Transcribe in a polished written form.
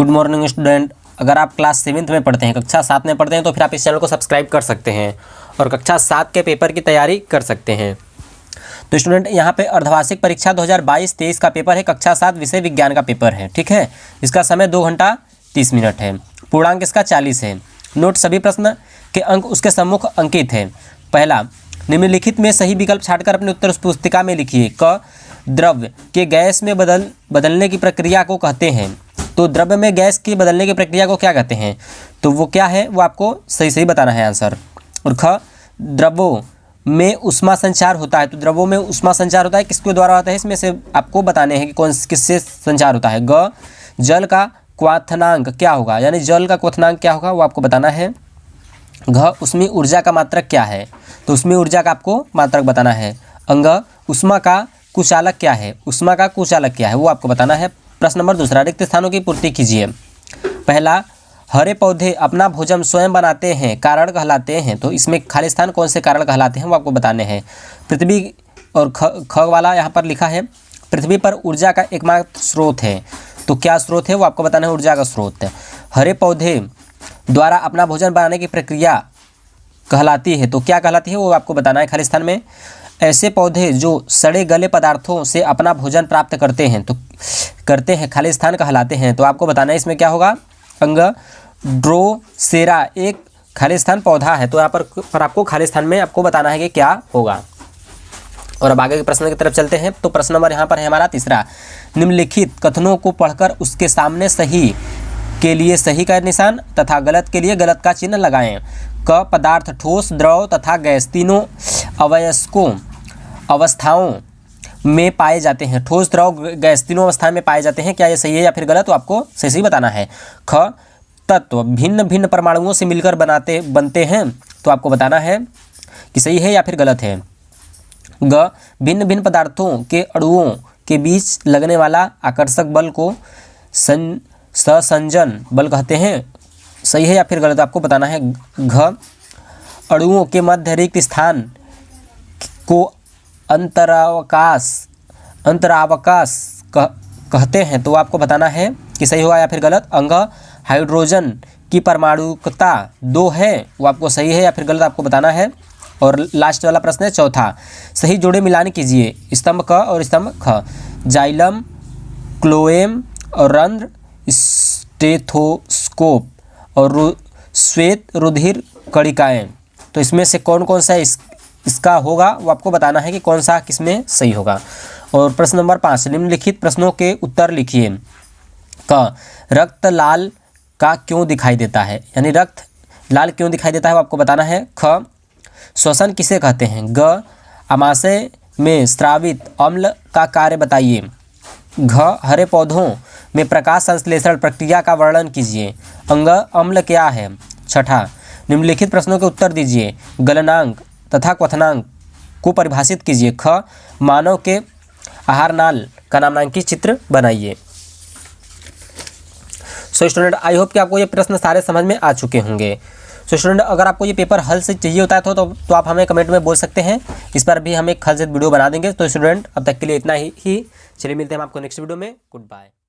Good morning student. अगर आप class 7th में पढ़ते हैं, कक्षा 7 में पढ़ते हैं, तो फिर आप इस चैनल को सब्सक्राइब कर सकते हैं और कक्षा 7 के पेपर की तैयारी कर सकते हैं। तो स्टूडेंट यहाँ पे अर्धवार्षिक परीक्षा 2022-23 का पेपर है, कक्षा 7 विषय विज्ञान का पेपर है। ठीक है, इसका समय 2 घंटा 30 मिनट है। पूर्णांक इसका 40 है। नोट, सभी प्रश्न के अंक उसके सम्मुख अंकित है। पहला, निम्नलिखित में सही विकल्प छांटकर अपने उत्तर उस पुस्तिका में लिखिए। क, द्रव्य के गैस में बदलने की प्रक्रिया को कहते हैं। तो द्रव्य में गैस की बदलने की प्रक्रिया को क्या कहते हैं? तो वो क्या है, वो आपको सही सही बताना है आंसर। और ख, द्रवों में ऊष्मा संचार होता है। तो द्रवों में ऊष्मा संचार होता है, किसके द्वारा होता है, इसमें से आपको बताने हैं कि कौन किससे संचार होता है। ग, जल का क्वथनांक क्या होगा, यानी जल का क्वथनांक क्या होगा वो आपको बताना है। घ, उसमें ऊर्जा का मात्रक क्या है, तो उसमें ऊर्जा का आपको मात्रक बताना है। अंग, ऊष्मा का कुचालक क्या है, ऊष्मा का कुचालक क्या है वो आपको बताना है। प्रश्न नंबर दूसरा, रिक्त स्थानों की पूर्ति कीजिए। पहला, हरे पौधे अपना भोजन स्वयं बनाते हैं, कारण कहलाते हैं। तो इसमें खाली स्थान कौन से कारण कहलाते हैं वो आपको बताने हैं। पृथ्वी, और ख वाला यहाँ पर लिखा है, पृथ्वी पर ऊर्जा का एकमात्र स्रोत है। तो क्या स्रोत है वो आपको बताना है, ऊर्जा का स्रोत है। हरे पौधे द्वारा अपना भोजन बनाने की प्रक्रिया कहलाती है। तो क्या कहलाती है वो आपको बताना है खाली स्थान में। ऐसे पौधे जो सड़े गले पदार्थों से अपना भोजन प्राप्त करते हैं, तो करते हैं, खाली स्थान कहलाते हैं। तो आपको बताना है इसमें क्या होगा। अंग, ड्रोसेरा एक खाली स्थान पौधा है। तो यहाँ पर आपको खाली स्थान में आपको बताना है कि क्या होगा। और अब आगे के प्रश्न की तरफ चलते हैं। तो प्रश्न नंबर यहाँ पर है हमारा तीसरा, निम्नलिखित कथनों को पढ़कर उसके सामने सही के लिए सही का निशान तथा गलत के लिए गलत का चिन्ह लगाएं। क, पदार्थ ठोस, द्रव तथा गैस तीनों अवस्थाओं में पाए जाते हैं। ठोस, द्रव, गैस तीनों अवस्थाएं में पाए जाते हैं। क्या ये सही है या फिर गलत, तो आपको सही सही बताना है। ख, तत्व भिन्न भिन्न परमाणुओं से मिलकर बनते हैं। तो आपको बताना है कि सही है या फिर गलत है। ग, भिन्न भिन्न पदार्थों के अणुओं के बीच लगने वाला आकर्षक बल को संसंजन बल कहते हैं। सही है या फिर गलत आपको बताना है। घ, अणुओं के मध्य रिक्त स्थान को अंतरावकाश कहते हैं। तो आपको बताना है कि सही होगा या फिर गलत। अंग, हाइड्रोजन की परमाणुकता 2 है, वो आपको सही है या फिर गलत आपको बताना है। और लास्ट वाला प्रश्न है चौथा, सही जोड़े मिलान कीजिए। स्तंभ क और स्तंभ ख, जाइलम, क्लोएम और रंध्र, स्टेथोस्कोप और श्वेत रुधिर कणिकाएं। तो इसमें से कौन कौन सा इसका होगा वो आपको बताना है कि कौन सा किसमें सही होगा। और प्रश्न नंबर 5, निम्नलिखित प्रश्नों के उत्तर लिखिए। क, रक्त लाल का क्यों दिखाई देता है, यानी रक्त लाल क्यों दिखाई देता है वो आपको बताना है। ख, श्वसन किसे कहते हैं। ग, आमाशय में स्रावित अम्ल का कार्य बताइए। घ, हरे पौधों में प्रकाश संश्लेषण प्रक्रिया का वर्णन कीजिए। अंग, अम्ल क्या है। छठा, निम्नलिखित प्रश्नों के उत्तर दीजिए। गलनांक तथा क्वथनांक को परिभाषित कीजिए। ख, मानव के आहार नाल का नामांकित चित्र बनाइए। सो स्टूडेंट, आई होप कि आपको ये प्रश्न सारे समझ में आ चुके होंगे। सो स्टूडेंट, अगर आपको ये पेपर हल से चाहिए होता है तो आप हमें कमेंट में बोल सकते हैं। इस पर भी हम एक हल से वीडियो बना देंगे। तो स्टूडेंट, अब तक के लिए इतना ही। चलिए मिलते हैं हम आपको नेक्स्ट वीडियो में। Good bye.